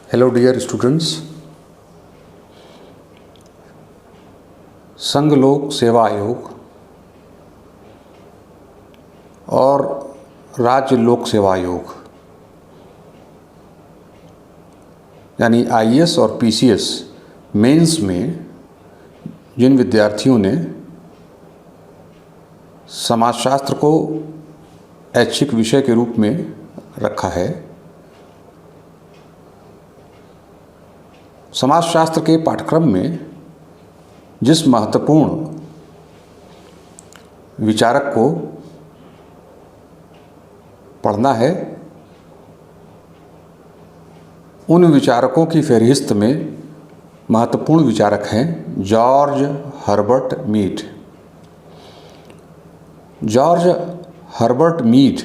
Hello dear students, संघ लोक सेवा आयोग और राज्य लोक सेवा आयोग यानी आईएएस और पीसीएस मेंस में जिन विद्यार्थियों ने समाजशास्त्र को ऐच्छिक विषय के रूप में रखा है, समाजशास्त्र के पाठ्यक्रम में जिस महत्वपूर्ण विचारक को पढ़ना है, उन विचारकों की फहरिस्त में महत्वपूर्ण विचारक हैं George Herbert Mead. George Herbert Mead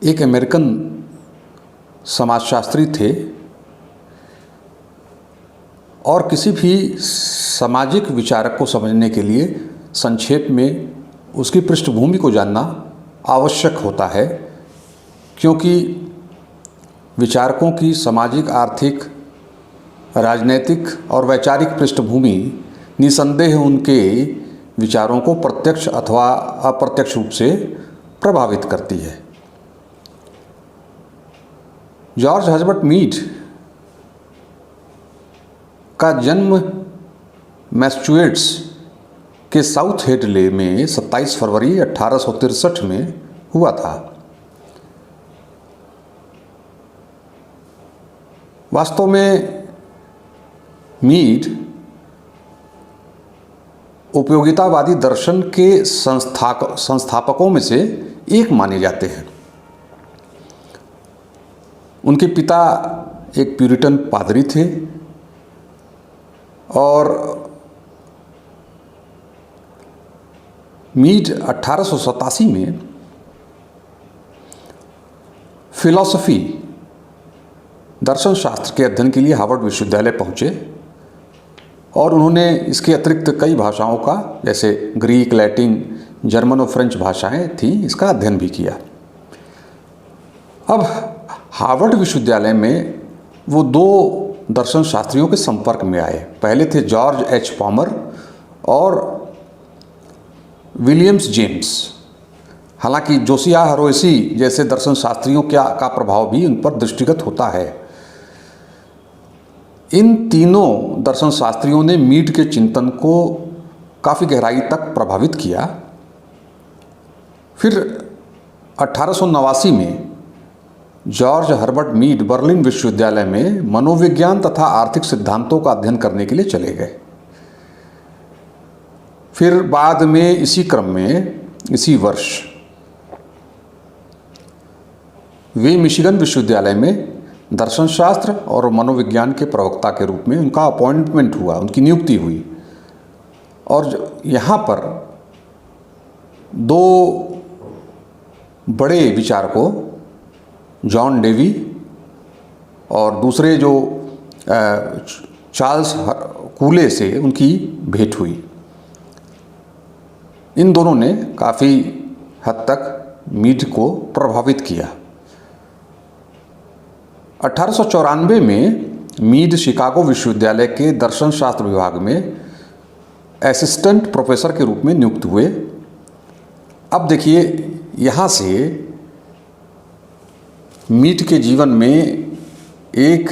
एक अमेरिकन समाजशास्त्री थे और किसी भी सामाजिक विचारक को समझने के लिए संक्षेप में उसकी पृष्ठभूमि को जानना आवश्यक होता है, क्योंकि विचारकों की सामाजिक, आर्थिक, राजनैतिक और वैचारिक पृष्ठभूमि निसंदेह उनके विचारों को प्रत्यक्ष अथवा अप्रत्यक्ष रूप से प्रभावित करती है। जॉर्ज हर्बर्ट मीड का जन्म मैसेच्यूसेट्स के साउथ हेडले में 27 फरवरी 1863 में हुआ था। वास्तव में मीड उपयोगितावादी दर्शन के संस्थापकों में से एक माने जाते हैं। उनके पिता एक प्यूरिटन पादरी थे और मीड 1887 में फिलॉसफी दर्शन शास्त्र के अध्ययन के लिए हार्वर्ड विश्वविद्यालय पहुंचे और उन्होंने इसके अतिरिक्त कई भाषाओं का, जैसे ग्रीक, लैटिन, जर्मन और फ्रेंच भाषाएं थीं, इसका अध्ययन भी किया। अब हार्वर्ड विश्वविद्यालय में वो दो दर्शन शास्त्रियों के संपर्क में आए। पहले थे जॉर्ज एच पॉमर और विलियम्स जेम्स। हालांकि जोसियाह हरोएसी जैसे दर्शन शास्त्रियों का प्रभाव भी उन पर दृष्टिगत होता है। इन तीनों दर्शन शास्त्रियों ने मीड के चिंतन को काफ़ी गहराई तक प्रभावित किया। फिर 1889 में जॉर्ज हर्बर्ट मीड बर्लिन विश्वविद्यालय में मनोविज्ञान तथा आर्थिक सिद्धांतों का अध्ययन करने के लिए चले गए। फिर बाद में इसी क्रम में इसी वर्ष वे मिशिगन विश्वविद्यालय में दर्शन शास्त्र और मनोविज्ञान के प्रवक्ता के रूप में उनका अपॉइंटमेंट हुआ, उनकी नियुक्ति हुई। और यहाँ पर दो बड़े विचारकों, जॉन डेवी और दूसरे जो चार्ल्स कूले से उनकी भेंट हुई। इन दोनों ने काफ़ी हद तक मीड को प्रभावित किया। 1894 में मीड शिकागो विश्वविद्यालय के दर्शन शास्त्र विभाग में असिस्टेंट प्रोफेसर के रूप में नियुक्त हुए। अब देखिए, यहाँ से मीड के जीवन में एक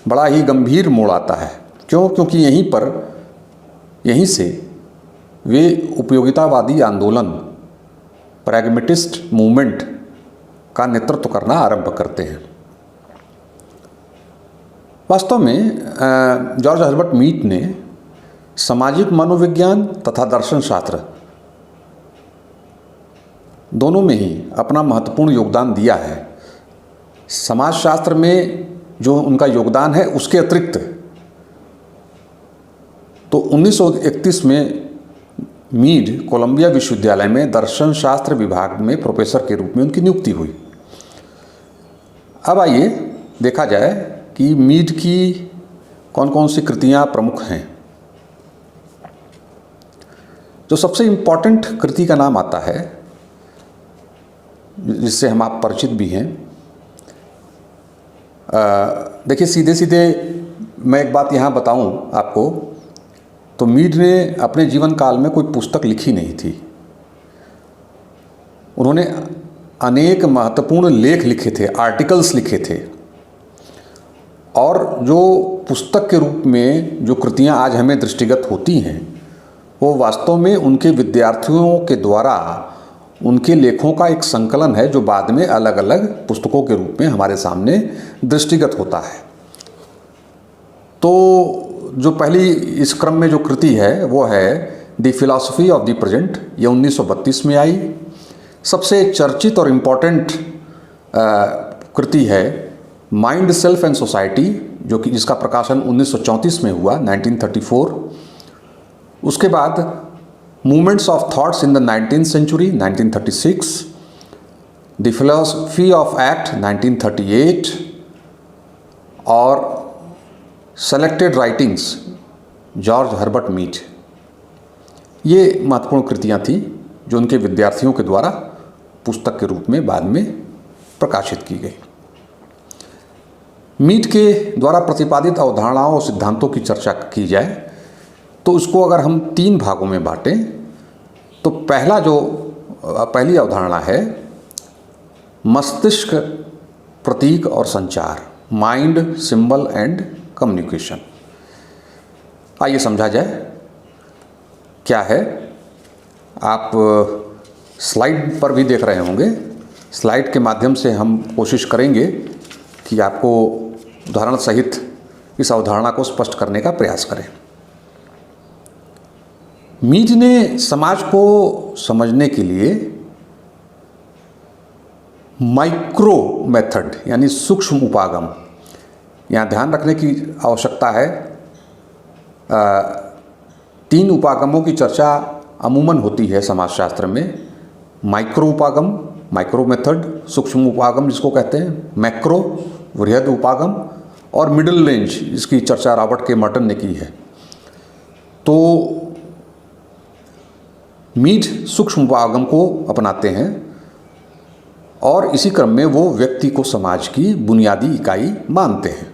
बड़ा ही गंभीर मोड़ आता है। क्यों? क्योंकि यहीं से वे उपयोगितावादी आंदोलन, प्रैग्मेटिस्ट मूवमेंट का नेतृत्व करना आरंभ करते हैं। वास्तव में जॉर्ज हर्बर्ट मीड ने सामाजिक मनोविज्ञान तथा दर्शन शास्त्र दोनों में ही अपना महत्वपूर्ण योगदान दिया है। समाजशास्त्र में जो उनका योगदान है, उसके अतिरिक्त तो 1931 में मीड कोलंबिया विश्वविद्यालय में दर्शन शास्त्र विभाग में प्रोफेसर के रूप में उनकी नियुक्ति हुई। अब आइए देखा जाए कि मीड की कौन कौन सी कृतियाँ प्रमुख हैं। जो सबसे इम्पॉर्टेंट कृति का नाम आता है, जिससे हम आप परिचित भी हैं, देखिए, सीधे सीधे मैं एक बात यहाँ बताऊँ आपको, तो मीड ने अपने जीवन काल में कोई पुस्तक लिखी नहीं थी। उन्होंने अनेक महत्वपूर्ण लेख लिखे थे, आर्टिकल्स लिखे थे, और जो पुस्तक के रूप में जो कृतियाँ आज हमें दृष्टिगत होती हैं, वो वास्तव में उनके विद्यार्थियों के द्वारा उनके लेखों का एक संकलन है, जो बाद में अलग अलग पुस्तकों के रूप में हमारे सामने दृष्टिगत होता है। तो जो पहली इस क्रम में जो कृति है वो है the philosophy of the present. ये 1932 में आई। सबसे चर्चित और इम्पॉर्टेंट कृति है माइंड, सेल्फ एंड सोसाइटी, जो कि जिसका प्रकाशन 1934 में हुआ, 1934। उसके बाद movements of thoughts in the 19th century, 1936, the philosophy of act, 1938, और selected writings, George Herbert Mead. ये महत्वपूर्ण कृतियाँ थी जो उनके विद्यार्थियों के द्वारा पुस्तक के रूप में बाद में प्रकाशित की गई। मीड के द्वारा प्रतिपादित अवधारणाओं और सिद्धांतों की चर्चा की जाए तो उसको अगर हम 3 भागों में बांटें, तो पहली अवधारणा है मस्तिष्क, प्रतीक और संचार, माइंड, सिंबल एंड कम्युनिकेशन। आइए समझा जाए क्या है। आप स्लाइड पर भी देख रहे होंगे। स्लाइड के माध्यम से हम कोशिश करेंगे कि आपको उदाहरण सहित इस अवधारणा को स्पष्ट करने का प्रयास करें। मीड ने समाज को समझने के लिए माइक्रो मेथड यानी सूक्ष्म उपागम, यहाँ ध्यान रखने की आवश्यकता है, 3 उपागमों की चर्चा अमूमन होती है समाजशास्त्र में। माइक्रो उपागम, माइक्रो मेथड, सूक्ष्म उपागम जिसको कहते हैं, मैक्रो, वृहद उपागम, और मिडिल रेंज, जिसकी चर्चा रॉबर्ट के मर्टन ने की है। तो मीड सूक्ष्म उपागम को अपनाते हैं और इसी क्रम में वो व्यक्ति को समाज की बुनियादी इकाई मानते हैं।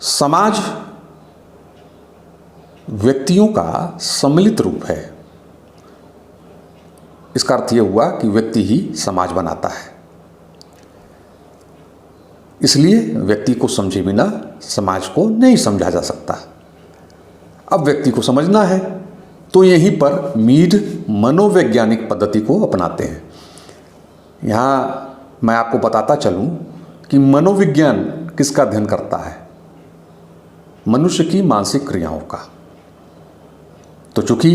समाज व्यक्तियों का सम्मिलित रूप है। इसका अर्थ यह हुआ कि व्यक्ति ही समाज बनाता है। इसलिए व्यक्ति को समझे बिना समाज को नहीं समझा जा सकता। अब व्यक्ति को समझना है तो यहीं पर मीड मनोवैज्ञानिक पद्धति को अपनाते हैं। यहाँ मैं आपको बताता चलूँ कि मनोविज्ञान किसका अध्ययन करता है? मनुष्य की मानसिक क्रियाओं का। तो चूंकि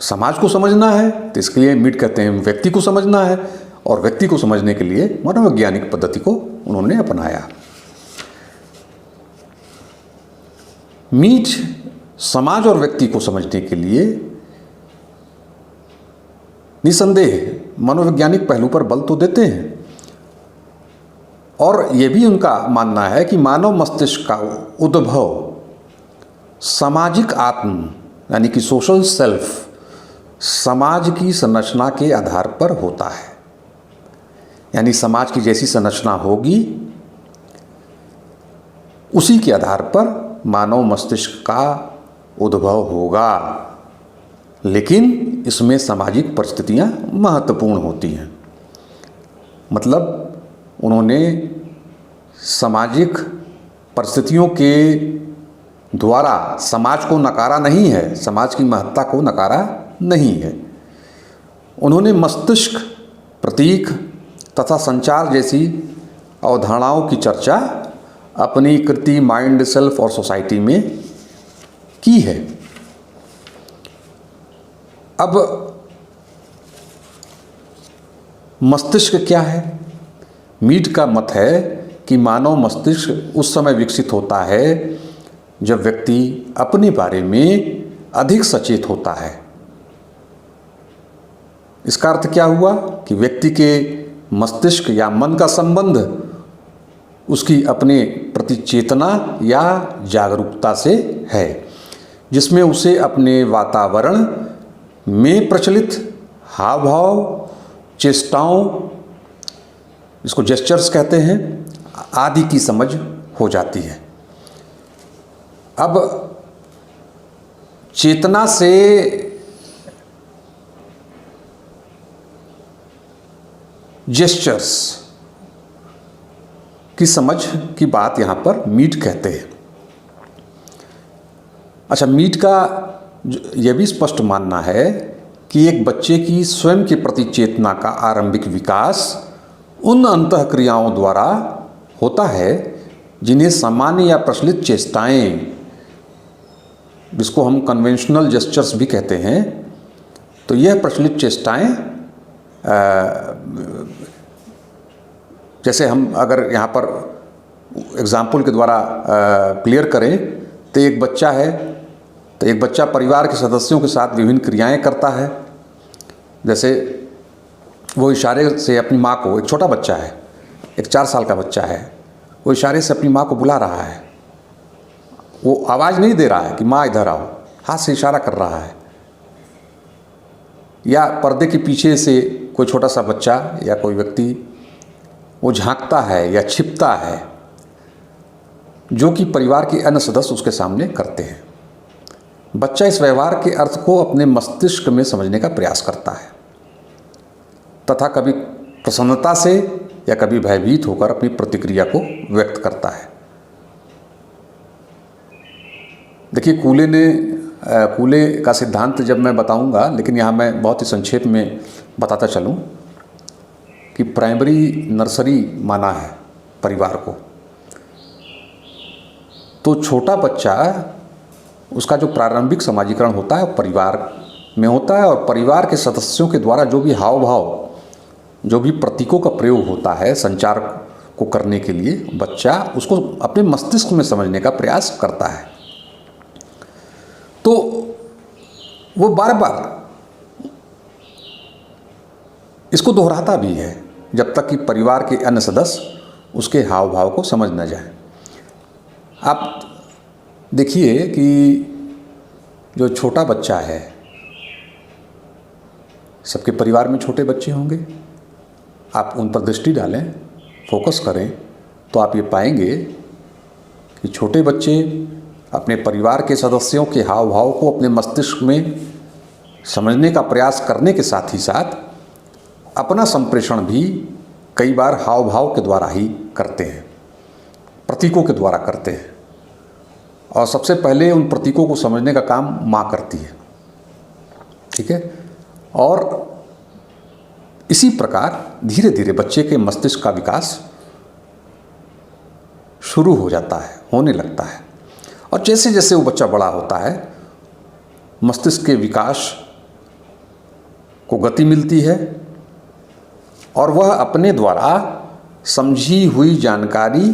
समाज को समझना है तो इसके लिए मीड कहते हैं व्यक्ति को समझना है, और व्यक्ति को समझने के लिए मनोवैज्ञानिक पद्धति को उन्होंने अपनाया। मीड समाज और व्यक्ति को समझने के लिए निसंदेह मनोवैज्ञानिक पहलू पर बल तो देते हैं, और यह भी उनका मानना है कि मानव मस्तिष्क का उद्भव सामाजिक आत्म यानी कि सोशल सेल्फ, समाज की संरचना के आधार पर होता है। यानी समाज की जैसी संरचना होगी उसी के आधार पर मानव मस्तिष्क का उद्भव होगा, लेकिन इसमें सामाजिक परिस्थितियां महत्वपूर्ण होती हैं। मतलब उन्होंने सामाजिक परिस्थितियों के द्वारा समाज को नकारा नहीं है, समाज की महत्ता को नकारा नहीं है। उन्होंने मस्तिष्क, प्रतीक तथा संचार जैसी अवधारणाओं की चर्चा अपनी कृति माइंड, सेल्फ और सोसाइटी में की है। अब मस्तिष्क क्या है? मीड का मत है कि मानव मस्तिष्क उस समय विकसित होता है जब व्यक्ति अपने बारे में अधिक सचेत होता है। इसका अर्थ क्या हुआ कि व्यक्ति के मस्तिष्क या मन का संबंध उसकी अपने प्रति चेतना या जागरूकता से है, जिसमें उसे अपने वातावरण में प्रचलित हाव भाव, चेष्टाओं जिसको जेस्चर्स कहते हैं, आदि की समझ हो जाती है। अब चेतना से जेस्चर्स की समझ की बात यहाँ पर मीट कहते हैं। अच्छा, मीट का यह भी स्पष्ट मानना है कि एक बच्चे की स्वयं के प्रति चेतना का आरंभिक विकास उन अंतःक्रियाओं द्वारा होता है जिन्हें सामान्य या प्रचलित चेष्टाएं, जिसको हम कन्वेंशनल जेस्चर्स भी कहते हैं, तो यह प्रचलित चेष्टाएं, जैसे हम अगर यहाँ पर एग्जाम्पल के द्वारा क्लियर करें तो एक बच्चा है, तो एक बच्चा परिवार के सदस्यों के साथ विभिन्न क्रियाएं करता है। जैसे वो इशारे से अपनी माँ को, एक छोटा बच्चा है, एक 4 साल का बच्चा है, वो इशारे से अपनी माँ को बुला रहा है। वो आवाज़ नहीं दे रहा है कि माँ इधर आओ, हाथ से इशारा कर रहा है। या पर्दे के पीछे से कोई छोटा सा बच्चा या कोई व्यक्ति वो झांकता है या छिपता है, जो कि परिवार के अन्य सदस्य उसके सामने करते हैं। बच्चा इस व्यवहार के अर्थ को अपने मस्तिष्क में समझने का प्रयास करता है तथा कभी प्रसन्नता से या कभी भयभीत होकर अपनी प्रतिक्रिया को व्यक्त करता है। देखिए, कूले का सिद्धांत जब मैं बताऊंगा, लेकिन यहाँ मैं बहुत ही संक्षेप में बताता चलूँ कि प्राइमरी नर्सरी माना है परिवार को। तो छोटा बच्चा, उसका जो प्रारंभिक समाजीकरण होता है वो परिवार में होता है, और परिवार के सदस्यों के द्वारा जो भी हाव भाव, जो भी प्रतीकों का प्रयोग होता है संचार को करने के लिए, बच्चा उसको अपने मस्तिष्क में समझने का प्रयास करता है। तो वो बार बार इसको दोहराता भी है जब तक कि परिवार के अन्य सदस्य उसके हाव भाव को समझ न जाए। आप देखिए कि जो छोटा बच्चा है, सबके परिवार में छोटे बच्चे होंगे, आप उन पर दृष्टि डालें, फोकस करें, तो आप ये पाएंगे कि छोटे बच्चे अपने परिवार के सदस्यों के हाव भाव को अपने मस्तिष्क में समझने का प्रयास करने के साथ ही साथ अपना संप्रेषण भी कई बार हाव भाव के द्वारा ही करते हैं, प्रतीकों के द्वारा करते हैं। और सबसे पहले उन प्रतीकों को समझने का काम माँ करती है, ठीक है। और इसी प्रकार धीरे धीरे बच्चे के मस्तिष्क का विकास शुरू हो जाता है, होने लगता है। और जैसे जैसे वो बच्चा बड़ा होता है, मस्तिष्क के विकास को गति मिलती है और वह अपने द्वारा समझी हुई जानकारी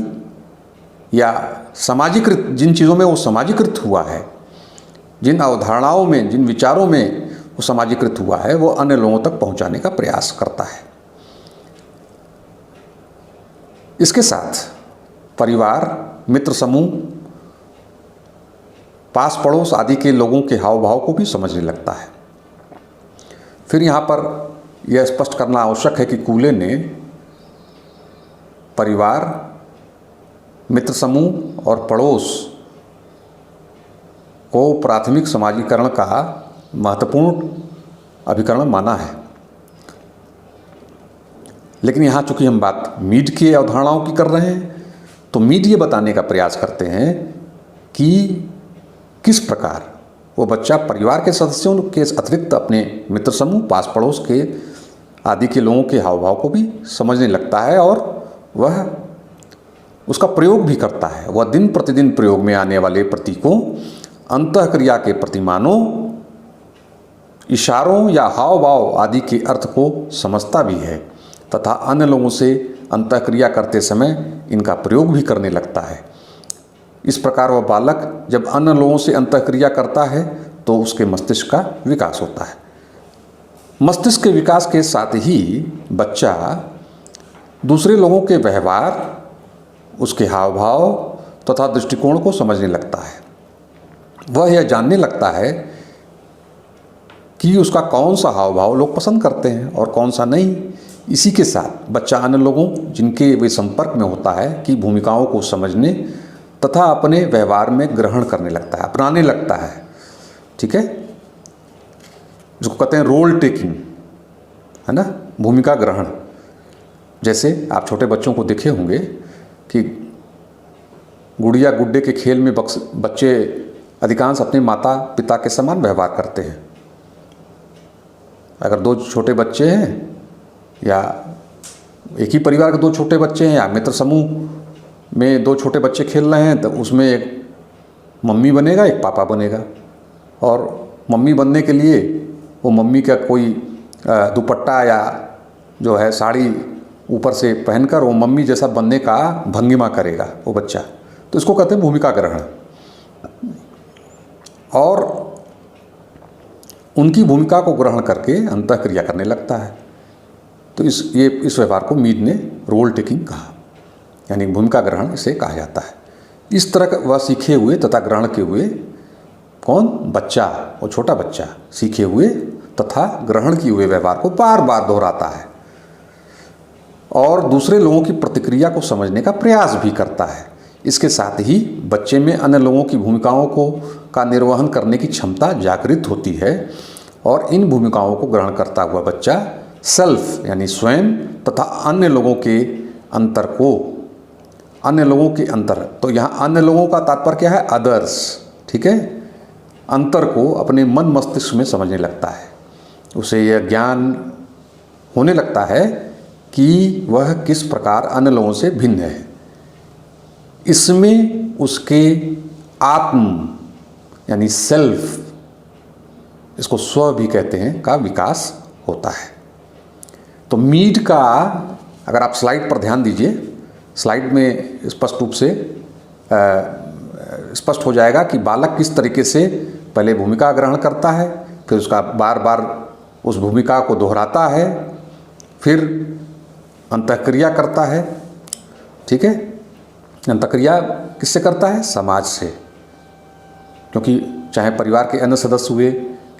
या समाजीकृत, जिन चीज़ों में वो समाजीकृत हुआ है, जिन अवधारणाओं में, जिन विचारों में वो समाजीकृत हुआ है, वो अन्य लोगों तक पहुंचाने का प्रयास करता है। इसके साथ परिवार, मित्र समूह, पास पड़ोस आदि के लोगों के हाव भाव को भी समझने लगता है। फिर यहाँ पर यह स्पष्ट करना आवश्यक है कि कूले ने परिवार, मित्र समूह और पड़ोस को प्राथमिक समाजीकरण का महत्वपूर्ण अभिकरण माना है। लेकिन यहाँ चूंकि हम बात मीड की अवधारणाओं की कर रहे हैं, तो मीड ये बताने का प्रयास करते हैं कि किस प्रकार वो बच्चा परिवार के सदस्यों के अतिरिक्त अपने मित्र समूह, पास पड़ोस के आदि के लोगों के हाव भाव को भी समझने लगता है और वह उसका प्रयोग भी करता है। वह दिन प्रतिदिन प्रयोग में आने वाले प्रतीकों, अंतःक्रिया के प्रतिमानों, इशारों या हाव भाव आदि के अर्थ को समझता भी है तथा अन्य लोगों से अंतःक्रिया करते समय इनका प्रयोग भी करने लगता है। इस प्रकार वह बालक जब अन्य लोगों से अंतःक्रिया करता है तो उसके मस्तिष्क का विकास होता है। मस्तिष्क के विकास के साथ ही बच्चा दूसरे लोगों के व्यवहार, उसके हाव भाव तथा दृष्टिकोण को समझने लगता है। वह यह जानने लगता है कि उसका कौन सा हाव भाव लोग पसंद करते हैं और कौन सा नहीं। इसी के साथ बच्चा अन्य लोगों जिनके वे संपर्क में होता है की भूमिकाओं को समझने तथा अपने व्यवहार में ग्रहण करने लगता है, अपनाने लगता है। ठीक है, जिसको कहते हैं रोल टेकिंग, है ना, भूमिका ग्रहण। जैसे आप छोटे बच्चों को देखे होंगे कि गुड़िया गुड्डे के खेल में बच्चे अधिकांश अपने माता पिता के समान व्यवहार करते हैं। अगर दो छोटे बच्चे हैं या एक ही परिवार के दो छोटे बच्चे हैं या मित्र समूह में दो छोटे बच्चे खेल रहे हैं, तो उसमें एक मम्मी बनेगा एक पापा बनेगा। और मम्मी बनने के लिए वो मम्मी का कोई दुपट्टा या जो है साड़ी ऊपर से पहनकर वो मम्मी जैसा बनने का भंगिमा करेगा वो बच्चा। तो इसको कहते हैं भूमिका ग्रहण। और उनकी भूमिका को ग्रहण करके अंतःक्रिया करने लगता है। तो इस व्यवहार को मीड ने रोल टेकिंग कहा, यानी भूमिका ग्रहण इसे कहा जाता है। इस तरह का वह सीखे हुए तथा ग्रहण के हुए कौन? बच्चा, वो छोटा बच्चा सीखे हुए तथा ग्रहण किए हुए व्यवहार को बार बार दोहराता है और दूसरे लोगों की प्रतिक्रिया को समझने का प्रयास भी करता है। इसके साथ ही बच्चे में अन्य लोगों की भूमिकाओं का निर्वहन करने की क्षमता जागृत होती है और इन भूमिकाओं को ग्रहण करता हुआ बच्चा सेल्फ यानी स्वयं तथा अन्य लोगों के अंतर, तो यहाँ अन्य लोगों का तात्पर्य क्या है? अदर्स। ठीक है, अंतर को अपने मन मस्तिष्क में समझने लगता है। उसे यह ज्ञान होने लगता है कि वह किस प्रकार अन्य लोगों से भिन्न है। इसमें उसके आत्म यानी सेल्फ, इसको स्व भी कहते हैं, का विकास होता है। तो मीड का अगर आप स्लाइड पर ध्यान दीजिए, स्लाइड में स्पष्ट रूप से स्पष्ट हो जाएगा कि बालक किस तरीके से पहले भूमिका ग्रहण करता है, फिर उसका बार बार उस भूमिका को दोहराता है, फिर अंतःक्रिया करता है। ठीक है, अंतःक्रिया किससे करता है? समाज से, क्योंकि चाहे परिवार के अन्य सदस्य हुए,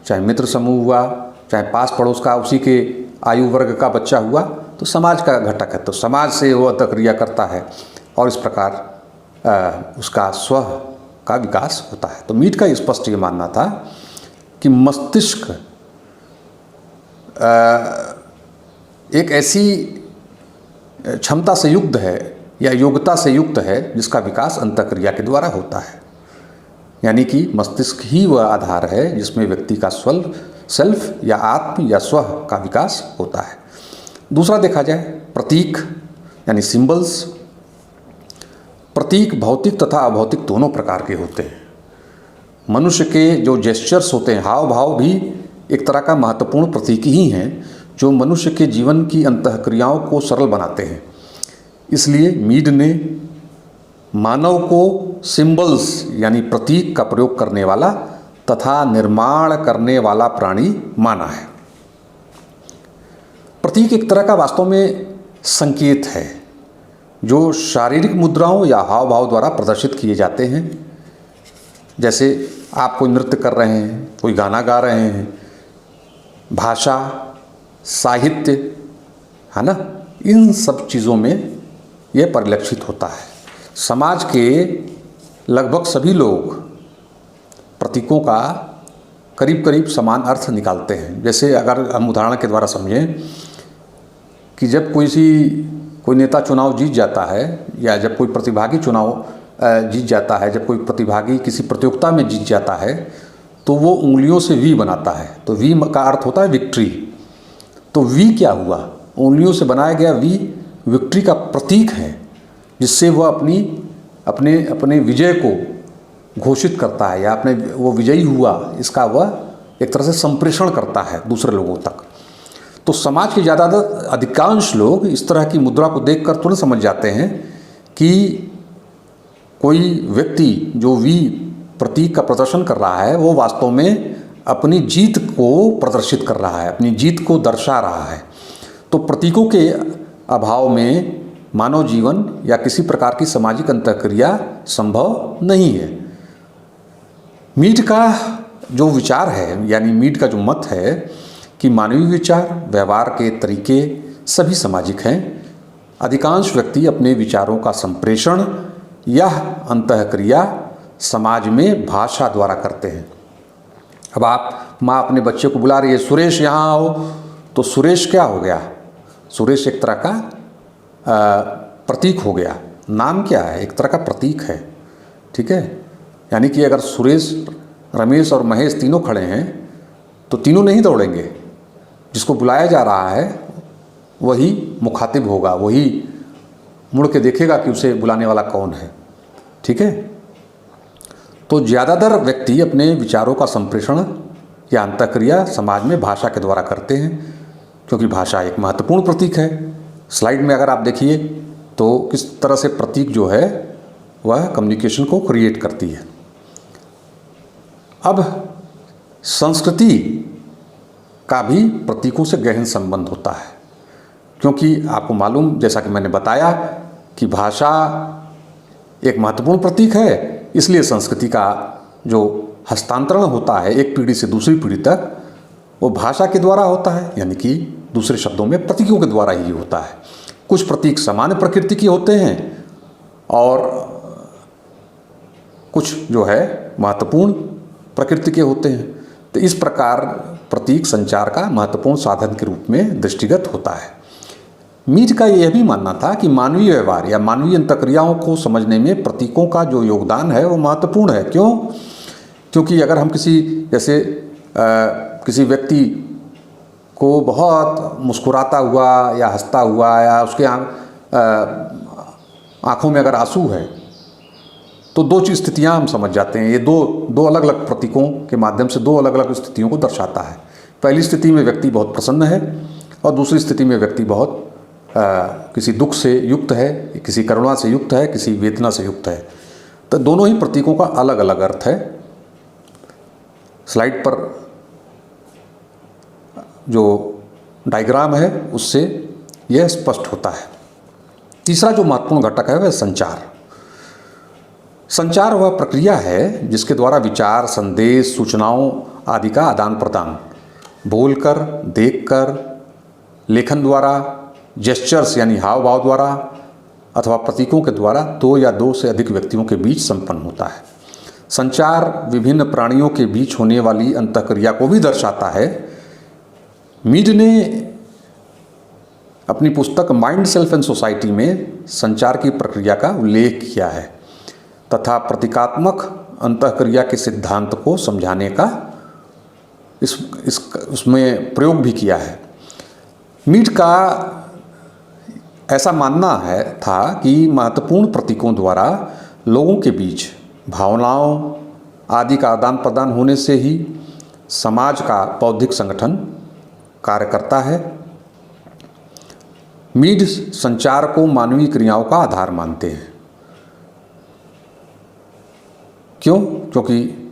चाहे मित्र समूह हुआ, चाहे पास पड़ोस का उसी के आयु वर्ग का बच्चा हुआ, तो समाज का घटक है। तो समाज से वो अंतःक्रिया करता है और इस प्रकार उसका स्व का विकास होता है। तो मीड का स्पष्ट ये मानना था कि मस्तिष्क एक ऐसी क्षमता से युक्त है या योग्यता से युक्त है जिसका विकास अंतःक्रिया के द्वारा होता है। यानी कि मस्तिष्क ही वह आधार है जिसमें व्यक्ति का सेल्फ या आत्म या स्व का विकास होता है। दूसरा देखा जाए प्रतीक यानी सिंबल्स। प्रतीक भौतिक तथा अभौतिक दोनों प्रकार के होते हैं। मनुष्य के जो जेस्चर्स होते हैं, हाव भाव भी एक तरह का महत्वपूर्ण प्रतीक ही हैं जो मनुष्य के जीवन की अंतःक्रियाओं को सरल बनाते हैं। इसलिए मीड ने मानव को सिंबल्स यानी प्रतीक का प्रयोग करने वाला तथा निर्माण करने वाला प्राणी माना है। प्रतीक एक तरह का वास्तव में संकेत है जो शारीरिक मुद्राओं या हाव भाव द्वारा प्रदर्शित किए जाते हैं। जैसे आप कोई नृत्य कर रहे हैं, कोई गाना गा रहे हैं, भाषा, साहित्य, है ना, इन सब चीज़ों में यह परिलक्षित होता है। समाज के लगभग सभी लोग प्रतीकों का करीब करीब समान अर्थ निकालते हैं। जैसे अगर हम उदाहरण के द्वारा समझें कि जब कोई नेता चुनाव जीत जाता है या जब कोई प्रतिभागी चुनाव जीत जाता है, जब कोई प्रतिभागी किसी प्रतियोगिता में जीत जाता है, तो वो उंगलियों से वी बनाता है। तो वी का अर्थ होता है विक्ट्री। तो वी क्या हुआ? उंगलियों से बनाया गया वी विक्ट्री का प्रतीक है, जिससे वह अपने विजय को घोषित करता है या वो विजयी हुआ इसका वह एक तरह से संप्रेषण करता है दूसरे लोगों तक। तो समाज के ज़्यादातर अधिकांश लोग इस तरह की मुद्रा को देखकर तुरंत समझ जाते हैं कि कोई व्यक्ति जो वी प्रतीक का प्रदर्शन कर रहा है वो वास्तव में अपनी जीत को प्रदर्शित कर रहा है, अपनी जीत को दर्शा रहा है। तो प्रतीकों के अभाव में मानव जीवन या किसी प्रकार की सामाजिक अंतःक्रिया संभव नहीं है। मीड का जो विचार है, यानी मीड का जो मत है कि मानवीय विचार, व्यवहार के तरीके, सभी सामाजिक हैं। अधिकांश व्यक्ति अपने विचारों का संप्रेषण यह अंतःक्रिया समाज में भाषा द्वारा करते हैं। अब आप माँ अपने बच्चे को बुला रही है, सुरेश यहाँ आओ, तो सुरेश क्या हो गया? सुरेश एक तरह का प्रतीक हो गया। नाम क्या है? एक तरह का प्रतीक है, ठीक है। यानी कि अगर सुरेश, रमेश और महेश तीनों खड़े हैं तो तीनों नहीं दौड़ेंगे। जिसको बुलाया जा रहा है वही मुखातिब होगा, वही मुड़ के देखेगा कि उसे बुलाने वाला कौन है, ठीक है। तो ज़्यादातर व्यक्ति अपने विचारों का संप्रेषण या अंतःक्रिया समाज में भाषा के द्वारा करते हैं, क्योंकि भाषा एक महत्वपूर्ण प्रतीक है। स्लाइड में अगर आप देखिए तो किस तरह से प्रतीक जो है वह कम्युनिकेशन को क्रिएट करती है। अब संस्कृति का भी प्रतीकों से गहन संबंध होता है, क्योंकि आपको मालूम, जैसा कि मैंने बताया कि भाषा एक महत्वपूर्ण प्रतीक है, इसलिए संस्कृति का जो हस्तांतरण होता है एक पीढ़ी से दूसरी पीढ़ी तक, वो भाषा के द्वारा होता है, यानी कि दूसरे शब्दों में प्रतीकों के द्वारा ही होता है। कुछ प्रतीक सामान्य प्रकृति के होते हैं और कुछ जो है महत्वपूर्ण प्रकृति के होते हैं। तो इस प्रकार प्रतीक संचार का महत्वपूर्ण साधन के रूप में दृष्टिगत होता है। मीड का यह भी मानना था कि मानवीय व्यवहार या मानवीय अंतःक्रियाओं को समझने में प्रतीकों का जो योगदान है वो महत्वपूर्ण है। क्यों? क्योंकि अगर हम किसी व्यक्ति को बहुत मुस्कुराता हुआ या हंसता हुआ या उसके आँखों में अगर आंसू है तो दो चीज़ स्थितियाँ हम समझ जाते हैं। ये दो अलग अलग प्रतीकों के माध्यम से दो अलग अलग स्थितियों को दर्शाता है। पहली स्थिति में व्यक्ति बहुत प्रसन्न है और दूसरी स्थिति में व्यक्ति बहुत किसी दुख से युक्त है, किसी करुणा से युक्त है, किसी वेदना से युक्त है। तो दोनों ही प्रतीकों का अलग अलग अर्थ है। स्लाइड पर जो डायग्राम है उससे यह स्पष्ट होता है। तीसरा जो महत्वपूर्ण घटक है वह संचार। संचार वह प्रक्रिया है जिसके द्वारा विचार, संदेश, सूचनाओं आदि का आदान प्रदान बोलकर, देखकर, लेखन द्वारा, जेस्चर्स यानी हाव भाव द्वारा अथवा प्रतीकों के द्वारा दो या दो से अधिक व्यक्तियों के बीच संपन्न होता है। संचार विभिन्न प्राणियों के बीच होने वाली अंतःक्रिया को भी दर्शाता है। मीड ने अपनी पुस्तक माइंड, सेल्फ एंड सोसाइटी में संचार की प्रक्रिया का उल्लेख किया है तथा प्रतीकात्मक अंतःक्रिया के सिद्धांत को समझाने का उसमें प्रयोग भी किया है। मीड का ऐसा मानना था कि महत्वपूर्ण प्रतीकों द्वारा लोगों के बीच भावनाओं आदि का आदान प्रदान होने से ही समाज का बौद्धिक संगठन कार्य करता है। मीड संचार को मानवीय क्रियाओं का आधार मानते हैं। क्यों? क्योंकि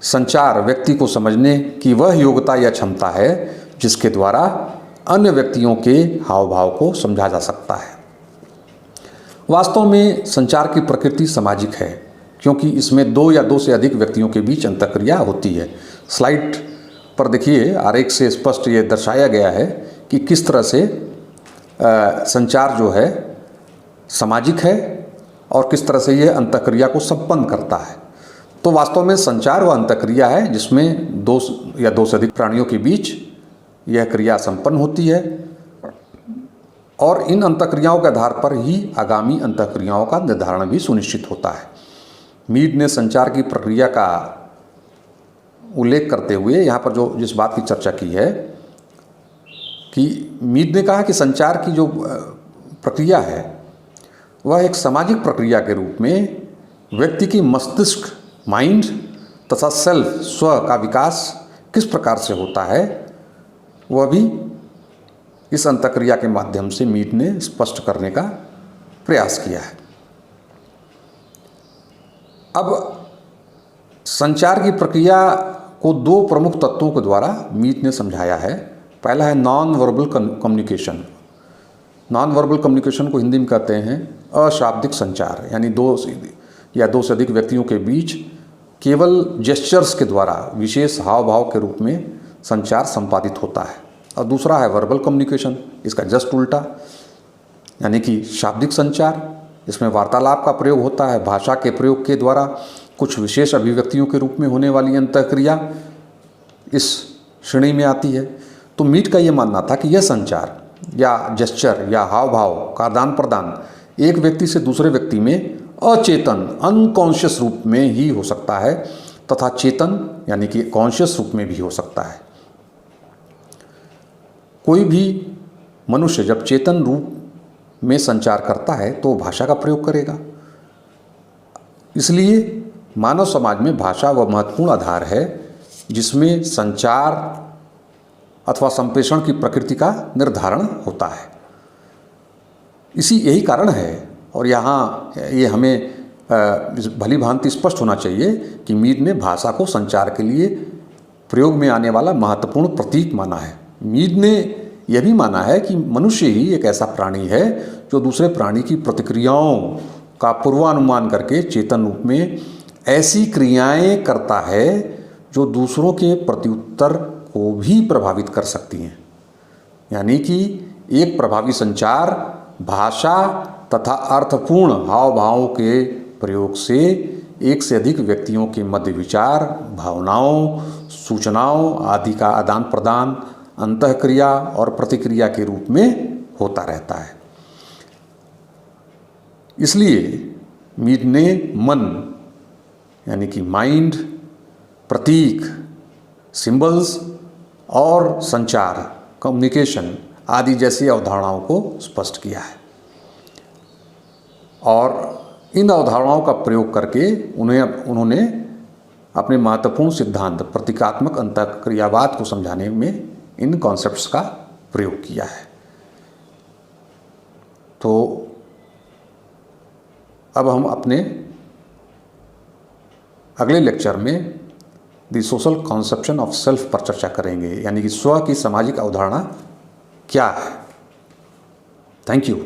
संचार व्यक्ति को समझने की वह योग्यता या क्षमता है जिसके द्वारा अन्य व्यक्तियों के हाव भाव को समझा जा सकता है। वास्तव में संचार की प्रकृति सामाजिक है, क्योंकि इसमें दो या दो से अधिक व्यक्तियों के बीच अंतःक्रिया होती है। स्लाइड पर देखिए, आरेख से स्पष्ट ये दर्शाया गया है कि किस तरह से संचार जो है सामाजिक है और किस तरह से यह अंतःक्रिया को संपन्न करता है। तो वास्तव में संचार वह अंतःक्रिया है जिसमें दो या दो से अधिक प्राणियों के बीच यह क्रिया संपन्न होती है और इन अंतःक्रियाओं के आधार पर ही आगामी अंतःक्रियाओं का निर्धारण भी सुनिश्चित होता है। मीड ने संचार की प्रक्रिया का उल्लेख करते हुए यहाँ पर जिस बात की चर्चा की है कि मीड ने कहा कि संचार की जो प्रक्रिया है वह एक सामाजिक प्रक्रिया के रूप में व्यक्ति की मस्तिष्क, माइंड तथा सेल्फ, स्व का विकास किस प्रकार से होता है वह भी इस अंतःक्रिया के माध्यम से मीड ने स्पष्ट करने का प्रयास किया है। अब संचार की प्रक्रिया को दो प्रमुख तत्वों के द्वारा मीड ने समझाया है। पहला है non verbal communication. Non verbal communication को हिंदी में कहते हैं अशाब्दिक संचार, यानी दो या दो से अधिक व्यक्तियों के बीच केवल जेस्चर्स के द्वारा विशेष हाव भाव के रूप में संचार संपादित होता है। और दूसरा है वर्बल कम्युनिकेशन, इसका जस्ट उल्टा, यानी कि शाब्दिक संचार। इसमें वार्तालाप का प्रयोग होता है, भाषा के प्रयोग के द्वारा कुछ विशेष अभिव्यक्तियों के रूप में होने वाली अंतःक्रिया इस श्रेणी में आती है। तो मीट का ये मानना था कि यह संचार या जेस्चर या हाव भाव का आदान प्रदान एक व्यक्ति से दूसरे व्यक्ति में अचेतन अनकॉन्शियस रूप में ही हो सकता है तथा चेतन यानी कि कॉन्शियस रूप में भी हो सकता है। कोई भी मनुष्य जब चेतन रूप में संचार करता है तो भाषा का प्रयोग करेगा। इसलिए मानव समाज में भाषा वह महत्वपूर्ण आधार है जिसमें संचार अथवा संप्रेषण की प्रकृति का निर्धारण होता है। यही कारण है और यहाँ ये हमें भली भांति स्पष्ट होना चाहिए कि मीड ने भाषा को संचार के लिए प्रयोग में आने वाला महत्वपूर्ण प्रतीक माना है। मीड ने यह भी माना है कि मनुष्य ही एक ऐसा प्राणी है जो दूसरे प्राणी की प्रतिक्रियाओं का पूर्वानुमान करके चेतन रूप में ऐसी क्रियाएं करता है जो दूसरों के प्रत्युत्तर को भी प्रभावित कर सकती हैं। यानी कि एक प्रभावी संचार भाषा तथा अर्थपूर्ण हाव भावों के प्रयोग से एक से अधिक व्यक्तियों के मध्य विचार, भावनाओं, सूचनाओं आदि का आदान प्रदान अंतःक्रिया और प्रतिक्रिया के रूप में होता रहता है। इसलिए मीड ने मन यानी कि माइंड, प्रतीक, सिंबल्स और संचार, कम्युनिकेशन आदि जैसी अवधारणाओं को स्पष्ट किया है और इन अवधारणाओं का प्रयोग करके उन्होंने अपने महत्वपूर्ण सिद्धांत प्रतीकात्मक अंतःक्रियावाद को समझाने में इन कॉन्सेप्ट्स का प्रयोग किया है। तो अब हम अपने अगले लेक्चर में the social conception of self पर चर्चा करेंगे, यानी कि स्व की सामाजिक अवधारणा क्या है। Thank you.